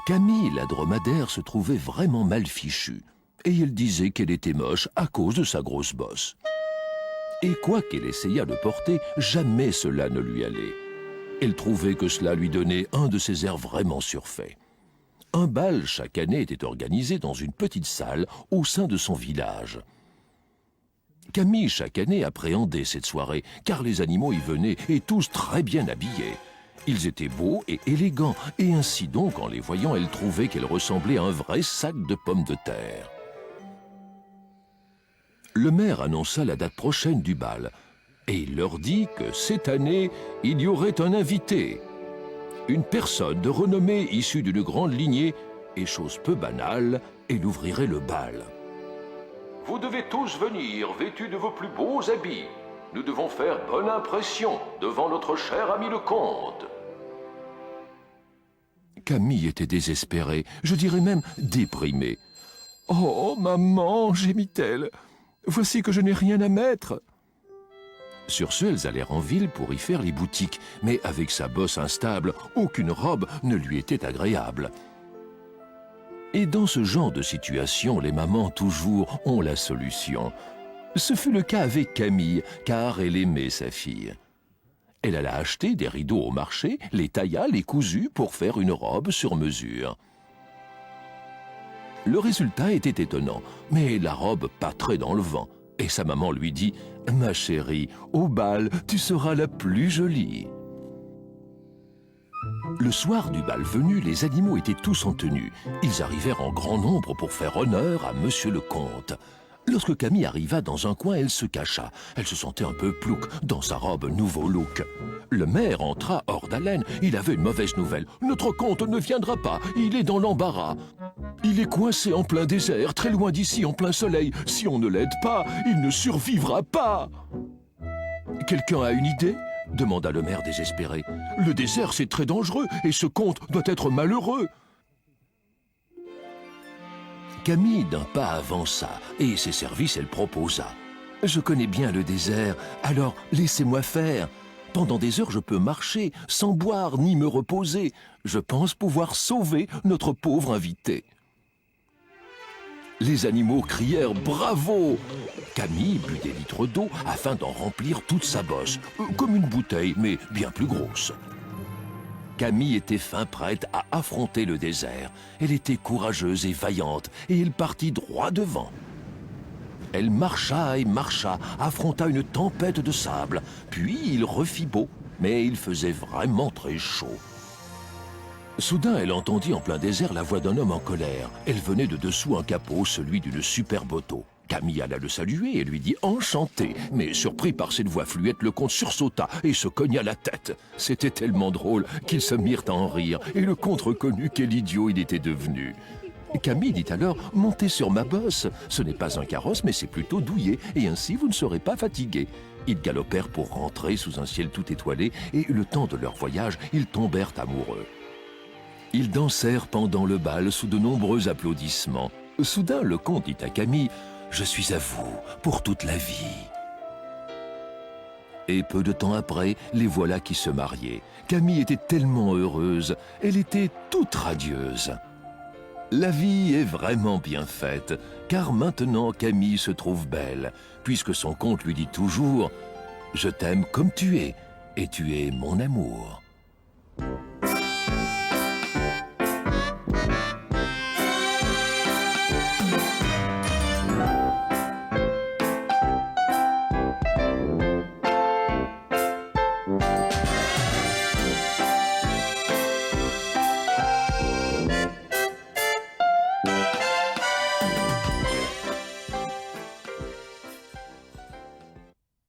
Camille, la dromadaire, se trouvait vraiment mal fichue, et elle disait qu'elle était moche à cause de sa grosse bosse. Et quoi qu'elle essayât de porter, jamais cela ne lui allait. Elle trouvait que cela lui donnait un de ses airs vraiment surfaits. Un bal chaque année était organisé dans une petite salle au sein de son village. Camille chaque année appréhendait cette soirée, car les animaux y venaient et tous très bien habillés. Ils étaient beaux et élégants, et ainsi donc, en les voyant, elle trouvait qu'elle ressemblait à un vrai sac de pommes de terre. Le maire annonça la date prochaine du bal, et il leur dit que cette année, il y aurait un invité. Une personne de renommée issue d'une grande lignée, et chose peu banale, elle ouvrirait le bal. Vous devez tous venir vêtus de vos plus beaux habits. Nous devons faire bonne impression devant notre cher ami le comte. Camille était désespérée, je dirais même déprimée. « Oh, maman, gémit-elle, voici que je n'ai rien à mettre. » Sur ce, elles allèrent en ville pour y faire les boutiques, mais avec sa bosse instable, aucune robe ne lui était agréable. Et dans ce genre de situation, les mamans toujours ont la solution. Ce fut le cas avec Camille, car elle aimait sa fille. Elle alla acheter des rideaux au marché, les tailla, les coulut pour faire une robe sur mesure. Le résultat était étonnant, mais la robe pâtrait dans le vent. Et sa maman lui dit « Ma chérie, au bal, tu seras la plus jolie. » Le soir du bal venu, les animaux étaient tous en tenue. Ils arrivèrent en grand nombre pour faire honneur à Monsieur le Comte. Lorsque Camille arriva dans un coin, elle se cacha. Elle se sentait un peu plouc dans sa robe nouveau look. Le maire entra hors d'haleine. Il avait une mauvaise nouvelle. « Notre comte ne viendra pas, il est dans l'embarras. Il est coincé en plein désert, très loin d'ici, en plein soleil. Si on ne l'aide pas, il ne survivra pas. » « Quelqu'un a une idée ?» demanda le maire désespéré. « Le désert, c'est très dangereux, et ce comte doit être malheureux. » Camille d'un pas avança, et ses services elle proposa. « Je connais bien le désert, alors laissez-moi faire. Pendant des heures, je peux marcher, sans boire ni me reposer. Je pense pouvoir sauver notre pauvre invité. » Les animaux crièrent « Bravo !» Camille but des litres d'eau afin d'en remplir toute sa bosse, comme une bouteille, mais bien plus grosse. Camille était fin prête à affronter le désert. Elle était courageuse et vaillante, et elle partit droit devant. Elle marcha et marcha, affronta une tempête de sable, puis il refit beau, mais il faisait vraiment très chaud. Soudain, elle entendit en plein désert la voix d'un homme en colère. Elle venait de dessous un capot, celui d'une superbe auto. Camille alla le saluer et lui dit « Enchanté !» Mais surpris par cette voix fluette, le comte sursauta et se cogna la tête. C'était tellement drôle qu'ils se mirent à en rire, et le comte reconnut quel idiot il était devenu. Camille dit alors « Montez sur ma bosse, ce n'est pas un carrosse, mais c'est plutôt douillet, et ainsi vous ne serez pas fatigué. » Ils galopèrent pour rentrer sous un ciel tout étoilé, et le temps de leur voyage, ils tombèrent amoureux. Ils dansèrent pendant le bal sous de nombreux applaudissements. Soudain, le comte dit à Camille « Je suis à vous pour toute la vie. » Et peu de temps après, les voilà qui se mariaient. Camille était tellement heureuse, elle était toute radieuse. La vie est vraiment bien faite, car maintenant Camille se trouve belle, puisque son comte lui dit toujours « Je t'aime comme tu es, et tu es mon amour. »